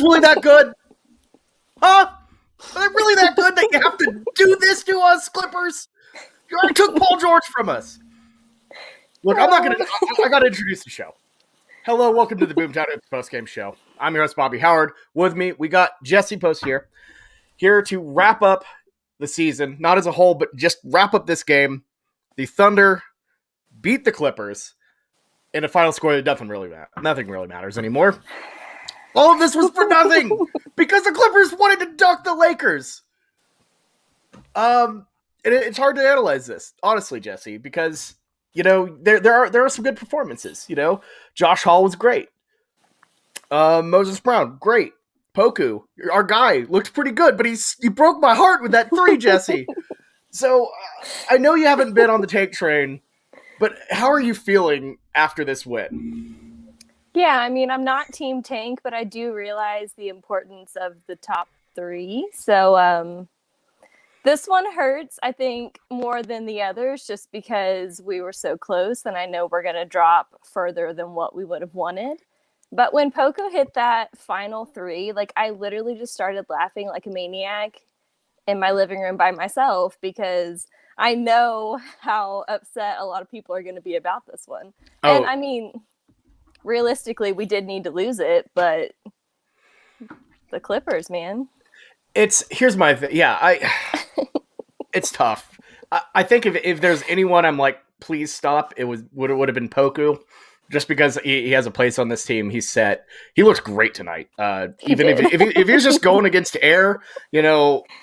really that good? Huh? Are they really that good that you have to do this to us, Clippers? You already took Paul George from us. Look, I'm not going to... I got to introduce the show. Hello, welcome to the Boomtown Postgame Show. I'm your host, Bobby Howard. With me, we got Jesse Post here to wrap up the season, not as a whole, but just wrap up this game. The Thunder beat the Clippers in a final score that nothing really matters anymore. All of this was for nothing because the Clippers wanted to duck the Lakers. It's hard to analyze this, honestly, Jesse, because there are some good performances. Josh Hall was great. Moses Brown, great. Poku, our guy, looked pretty good, but he broke my heart with that three, Jesse. So I know you haven't been on the tank train, but how are you feeling after this win? Yeah, I mean, I'm not Team Tank, but I do realize the importance of the top three. So this one hurts, I think, more than the others just because we were so close, and I know we're going to drop further than what we would have wanted. But when Poco hit that final three, I literally just started laughing like a maniac in my living room by myself because I know how upset a lot of people are going to be about this one. Oh. And I mean, realistically, we did need to lose it, but the Clippers, man. Here's my thing. Yeah, it's tough. I think if there's anyone I'm like, please stop, it would have been Poku. Just because he has a place on this team, he's set. He looks great tonight. Even if he was just going against air,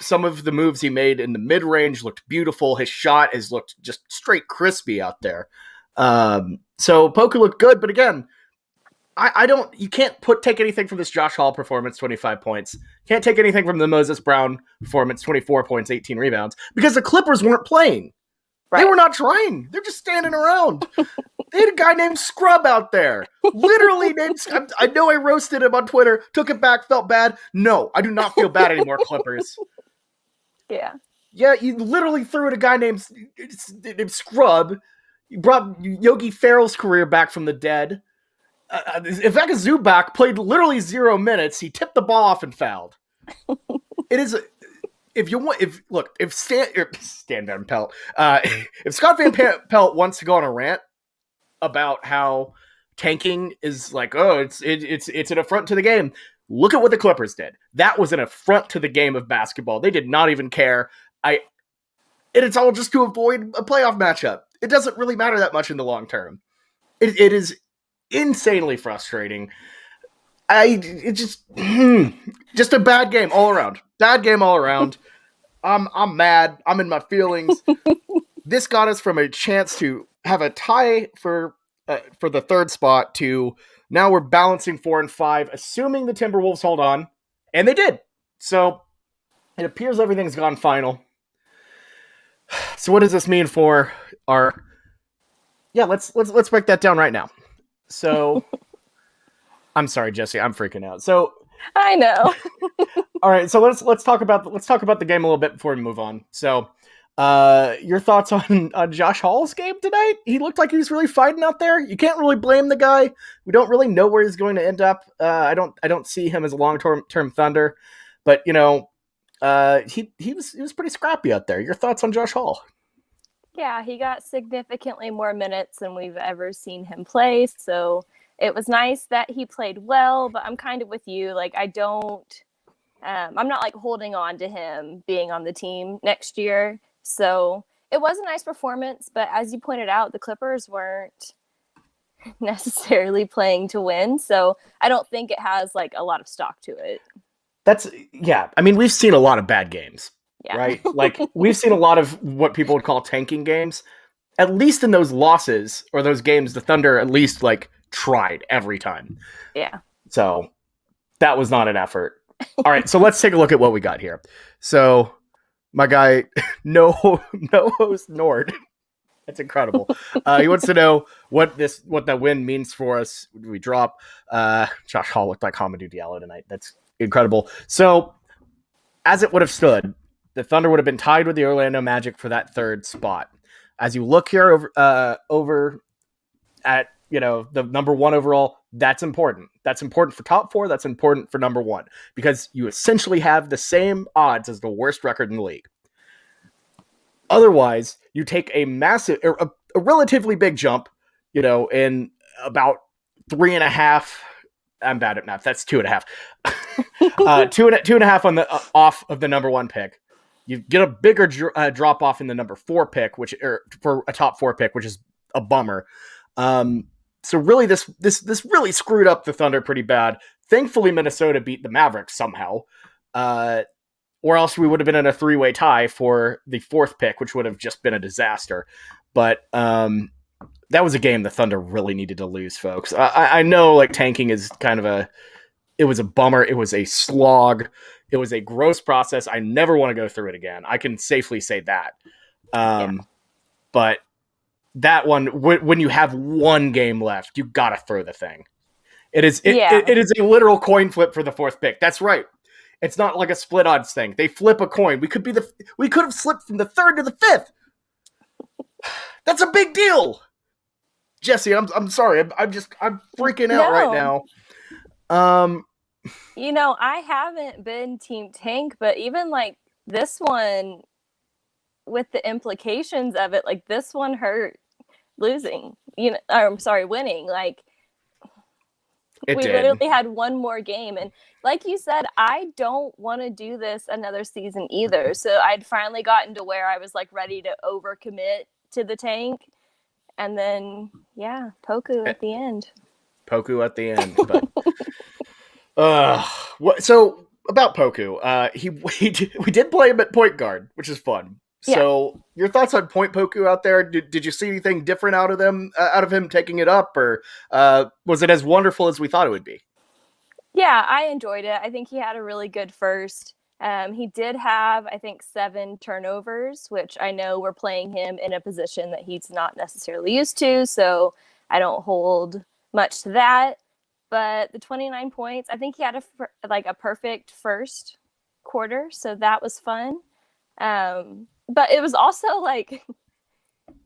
some of the moves he made in the mid-range looked beautiful. His shot has looked just straight crispy out there. So Poku looked good, but again, you can't take anything from this Josh Hall performance, 25 points. Can't take anything from the Moses Brown performance, 24 points, 18 rebounds, because the Clippers weren't playing. Right. They were not trying. They're just standing around. They had a guy named Scrub out there. Literally named Scrub. I know I roasted him on Twitter, took it back, felt bad. No, I do not feel bad anymore, Clippers. Yeah. Yeah, you literally threw at a guy named Scrub. You brought Yogi Ferrell's career back from the dead. Ivica Zubac played literally 0 minutes. He tipped the ball off and fouled. It is... If Stan Van Pelt, if Scott Van Pelt wants to go on a rant about how tanking is it's an affront to the game, look at what the Clippers did. That was an affront to the game of basketball. They did not even care. It's all just to avoid a playoff matchup. It doesn't really matter that much in the long term. It is insanely frustrating. Just a bad game all around. Bad game all around. I'm mad. I'm in my feelings. This got us from a chance to have a tie for the third spot to now we're balancing 4 and 5, assuming the Timberwolves hold on, and they did. So it appears everything's gone final. So what does this mean for our? Yeah, let's break that down right now. So. I'm sorry, Jesse. I'm freaking out. So I know. All right. So let's talk about the game a little bit before we move on. So, your thoughts on Josh Hall's game tonight? He looked like he was really fighting out there. You can't really blame the guy. We don't really know where he's going to end up. I don't see him as a long-term Thunder, but he was pretty scrappy out there. Your thoughts on Josh Hall? Yeah, he got significantly more minutes than we've ever seen him play. So. It was nice that he played well, but I'm kind of with you. I'm not holding on to him being on the team next year. So it was a nice performance, but as you pointed out, the Clippers weren't necessarily playing to win. So I don't think it has a lot of stock to it. I mean, we've seen a lot of bad games, right? We've seen a lot of what people would call tanking games. At least in those losses or those games, the Thunder at least tried every time. Yeah. So that was not an effort. All right. So let's take a look at what we got here. So my guy, no host Nord. That's incredible. He wants to know what that win means for us. We drop. Josh Hall looked like Hamidou Diallo tonight. That's incredible. So as it would have stood, the Thunder would have been tied with the Orlando Magic for that third spot. As you look here over at the number 1 overall That's important. That's important for top four. That's important for number one because you essentially have the same odds as the worst record in the league. Otherwise, you take a massive, a relatively big jump, in about 3.5. I'm bad at math. That's 2.5. Two and a half on the off of the number one pick. You get a bigger drop off in the number four pick, for a top four pick, which is a bummer. So really, this really screwed up the Thunder pretty bad. Thankfully, Minnesota beat the Mavericks somehow, or else we would have been in a three-way tie for the fourth pick, which would have just been a disaster. But that was a game the Thunder really needed to lose, folks. I know like tanking is it was a bummer. It was a slog. It was a gross process. I never want to go through it again. I can safely say that. But that one, when you have one game left, you got to throw the thing. It is a literal coin flip for the fourth pick. That's right. It's not like a split odds thing. They flip a coin. We could have slipped from the third to the fifth. That's a big deal. Jesse, I'm sorry. I'm freaking out right now. I haven't been Team Tank, but even like this one, with the implications of it, like this one hurt losing. Winning. Like we literally had one more game, and like you said, I don't want to do this another season either. So I'd finally gotten to where I was like ready to overcommit to the tank. And then, Poku at the end. But so about Poku, we did play him at point guard, which is fun. Yeah. So your thoughts on point Poku out there? Did you see anything different out of him taking it up, or was it as wonderful as we thought it would be? Yeah, I enjoyed it. I think he had a really good first. He did have, I think, 7 turnovers, which I know we're playing him in a position that he's not necessarily used to, so I don't hold much to that. But the 29 points, I think he had a perfect first quarter, so that was fun. But it was also like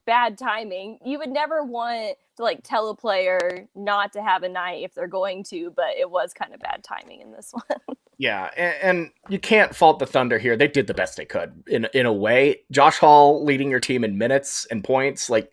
bad timing. You would never want to like tell a player not to have a night if they're going to, but it was kind of bad timing in this one. Yeah, and you can't fault the Thunder here. They did the best they could in a way. Josh Hall leading your team in minutes and points. Like,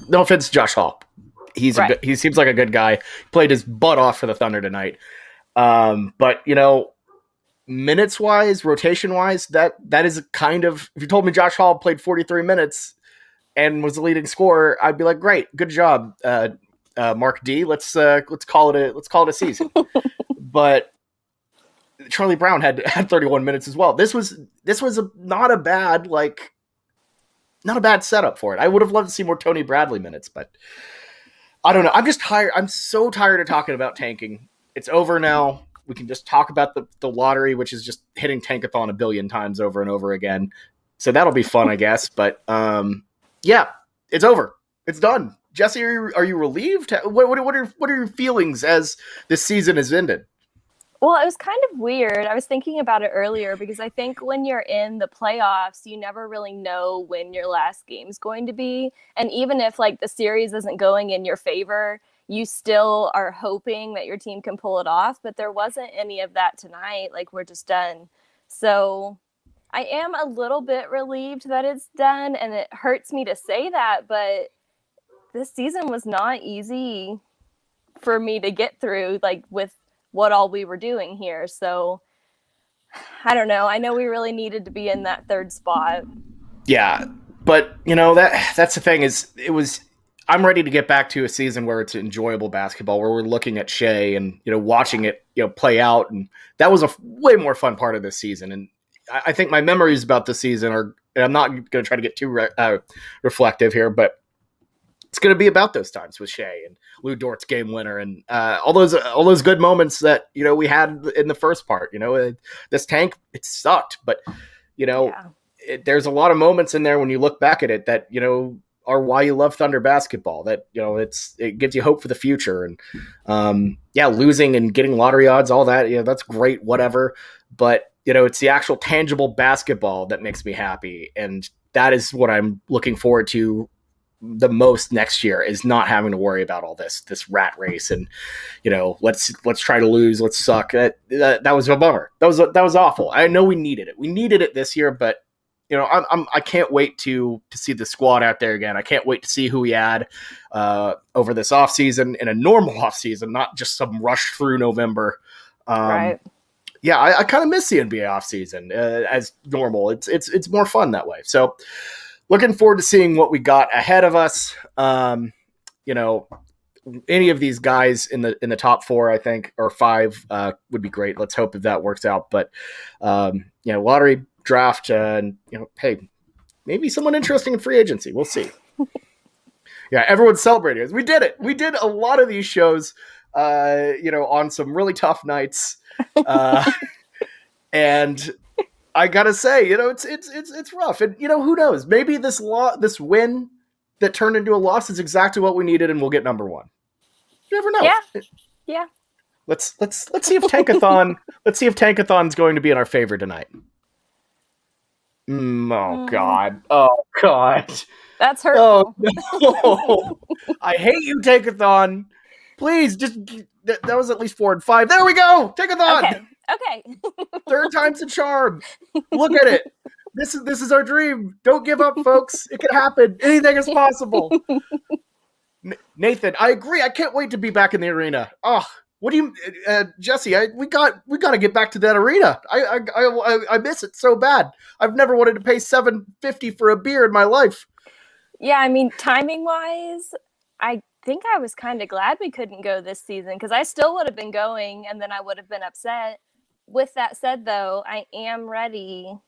no offense to Josh Hall, he seems like a good guy. Played his butt off for the Thunder tonight. But minutes wise, rotation wise, that is kind of, if you told me Josh Hall played 43 minutes and was the leading scorer, I'd be like, great, good job, Mark D. Let's call it a season. But Charlie Brown had 31 minutes as well. This was not a bad setup for it. I would have loved to see more Tony Bradley minutes, but I don't know. I'm just tired. I'm so tired of talking about tanking. It's over now. We can just talk about the lottery, which is just hitting Tankathon a billion times over and over again. So that'll be fun, I guess. But yeah, it's over. It's done. Jesse, are you relieved? What are your feelings as this season has ended? Well, it was kind of weird. I was thinking about it earlier because I think when you're in the playoffs, you never really know when your last game's going to be. And even if like the series isn't going in your favor, you still are hoping that your team can pull it off. But there wasn't any of that tonight. Like, we're just done. So I am a little bit relieved that it's done. And it hurts me to say that, but this season was not easy for me to get through, like with what all we were doing here. So I don't know. I know we really needed to be in that third spot. Yeah, but that's the thing is I'm ready to get back to a season where it's enjoyable basketball, where we're looking at Shea and watching it play out, and that was a way more fun part of this season. And I think my memories about this season are, and I'm not going to try to get too reflective here, but it's going to be about those times with Shea and Lou Dort's game winner and all those good moments that we had in the first part. This tank, it sucked, but there's a lot of moments in there when you look back at it that are why you love Thunder basketball. That it gives you hope for the future. And losing and getting lottery odds, all that, that's great, whatever. But it's the actual tangible basketball that makes me happy, and that is what I'm looking forward to the most next year is not having to worry about all this rat race and let's try to lose, let's suck. That was a bummer. That was awful. I know we needed it. We needed it this year, but I can't wait to see the squad out there again. I can't wait to see who we add over this offseason, in a normal offseason, not just some rush through November. Right. Yeah, I kind of miss the NBA offseason as normal. It's more fun that way. So looking forward to seeing what we got ahead of us. Any of these guys in the top 4, I think, or 5 would be great. Let's hope that works out. But lottery, draft, and hey, maybe someone interesting in free agency. We'll see. Yeah, everyone's celebrating. We did it. We did a lot of these shows, on some really tough nights, and I gotta say, it's rough, and who knows? Maybe this win that turned into a loss is exactly what we needed, and we'll get number 1. You never know. Yeah. Let's see if Tankathon. Let's see if Tankathon's going to be in our favor tonight. Oh God. That's hurtful. Oh no! I hate you, Tankathon. Please, just that was at least 4 and 5. There we go, Tankathon. Okay. 3rd time's a charm. Look at it. This is our dream. Don't give up, folks. It can happen. Anything is possible. Nathan, I agree. I can't wait to be back in the arena. Oh, what do you, Jesse? We got to get back to that arena. I miss it so bad. I've never wanted to pay $7.50 for a beer in my life. Yeah, I mean, timing wise, I think I was kind of glad we couldn't go this season, because I still would have been going, and then I would have been upset. With that said, though, I am ready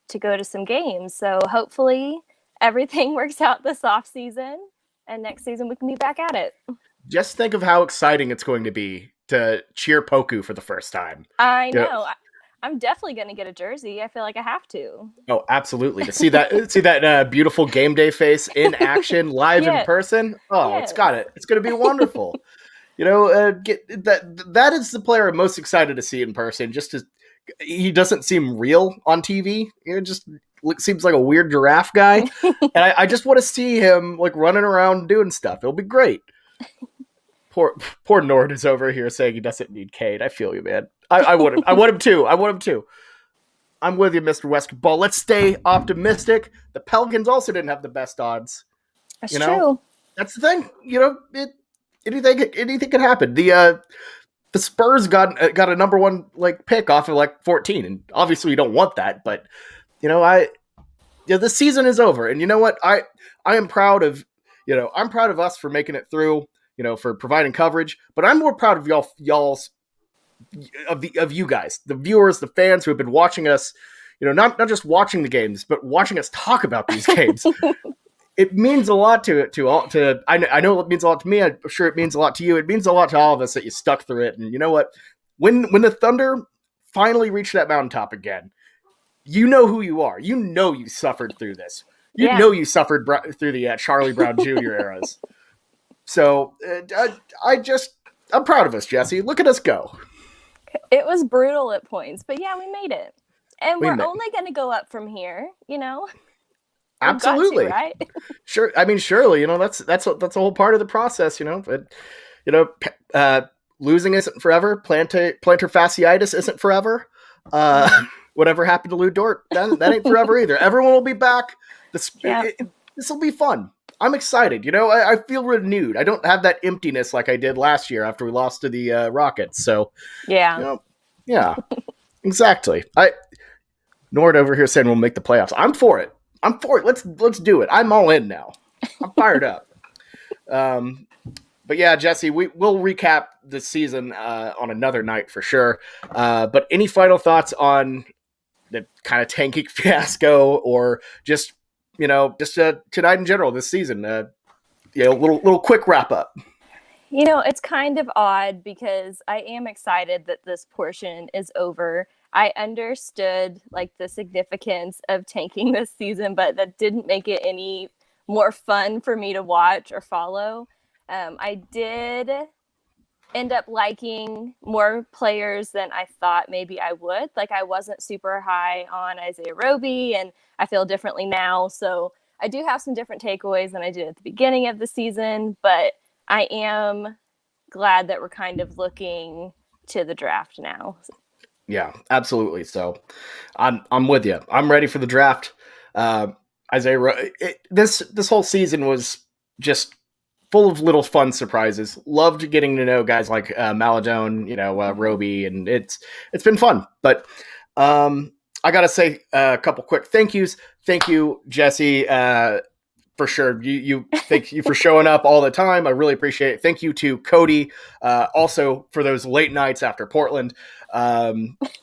to go to some games. So hopefully everything works out this off season, and next season we can be back at it. Just think of how exciting it's going to be to cheer Poku for the first time. I know. I'm definitely going to get a jersey. I feel like I have to. Oh, absolutely. To see that beautiful game day face in action, live in person. Oh, yes. It's going to be wonderful. That is the player I'm most excited to see in person. He doesn't seem real on TV. It just seems like a weird giraffe guy. And I just want to see him like running around doing stuff. It'll be great. Poor Nord is over here saying he doesn't need Cade. I feel you, man. I want him. I want him too. I'm with you, Mr. Westball. Let's stay optimistic. The Pelicans also didn't have the best odds. That's true. That's the thing. Anything could happen. The Spurs got a number 1 pick off of 14, and obviously you don't want that. But the season is over, and you know what? I am proud of I'm proud of us for making it through. For providing coverage, but I'm more proud of y'all's of you guys, the viewers, the fans who have been watching us. Not just watching the games, but watching us talk about these games. It means a lot I know it means a lot to me. I'm sure it means a lot to you. It means a lot to all of us that you stuck through it. And you know what? When the Thunder finally reach that mountaintop again, you know who you are. You know you suffered through this. You know you suffered through the Charlie Brown Jr. eras. So I'm proud of us, Jesse. Look at us go. It was brutal at points, but yeah, we made it. And we're only going to go up from here, Absolutely. Right? Sure. I mean, surely, that's a whole part of the process, but, losing isn't forever. Plantar fasciitis isn't forever. Whatever happened to Lou Dort, that ain't forever either. Everyone will be back. This will be fun. I'm excited. I feel renewed. I don't have that emptiness like I did last year after we lost to the Rockets. So yeah, exactly. Nord over here saying we'll make the playoffs. I'm for it. Let's do it. I'm all in now. I'm fired up. But yeah, Jesse, we'll recap the season on another night for sure. But any final thoughts on the kind of tanking fiasco, or just tonight in general this season? Little quick wrap up. It's kind of odd because I am excited that this portion is over. I understood the significance of tanking this season, but that didn't make it any more fun for me to watch or follow. I did end up liking more players than I thought maybe I would. I wasn't super high on Isaiah Roby, and I feel differently now. So I do have some different takeaways than I did at the beginning of the season, but I am glad that we're kind of looking to the draft now. Yeah, absolutely. So I'm with you. I'm ready for the draft. Isaiah, this whole season was just full of little fun surprises. Loved getting to know guys like Maladone, Roby, and it's been fun. But I gotta say a couple quick thank yous. Thank you, Jesse. For sure. Thank you for showing up all the time. I really appreciate it. Thank you to Cody, also for those late nights after Portland.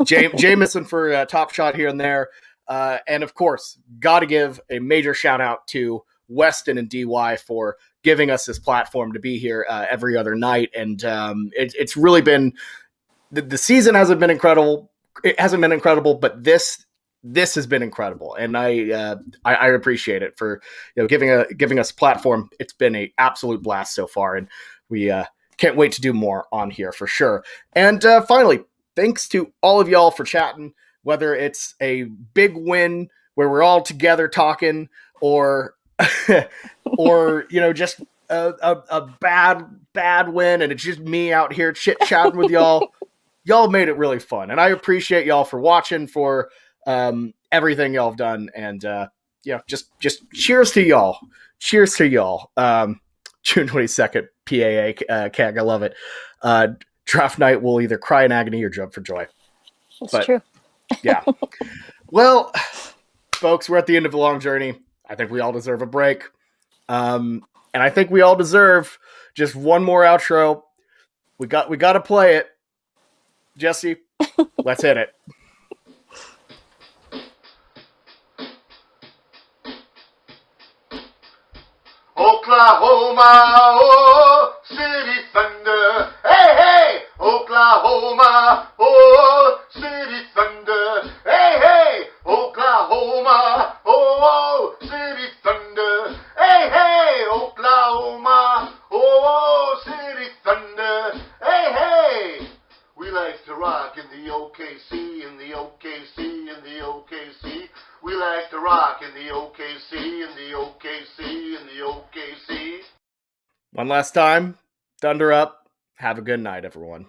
Jameson for Top Shot here and there. And of course, got to give a major shout out to Weston and DY for giving us this platform to be here every other night. And it's really been, the season hasn't been incredible. It hasn't been incredible, but this has been incredible, and I appreciate it for giving us a platform. It's been an absolute blast so far, and we can't wait to do more on here for sure. And finally, thanks to all of y'all for chatting, whether it's a big win where we're all together talking, or or just a bad win and it's just me out here chit chatting with y'all. Y'all made it really fun, and I appreciate y'all for watching, for everything y'all have done, and just cheers to y'all. Cheers to y'all. June 22nd, PAA CAG. I love it. Draft night will either cry in agony or jump for joy. It's true. Yeah. Well, folks, we're at the end of the long journey. I think we all deserve a break. And I think we all deserve just one more outro. We got to play it. Jesse, let's hit it. Oklahoma, oh, City Thunder. Hey, hey, Oklahoma, oh, City Thunder. Hey, hey, Oklahoma, oh, City Thunder. Hey, hey, Oklahoma, oh, City Thunder. Hey, hey. We like to rock in the OKC, in the OKC, in the OKC. We like to rock in the OKC, in the OKC, in the OKC. One last time, thunder up. Have a good night, everyone.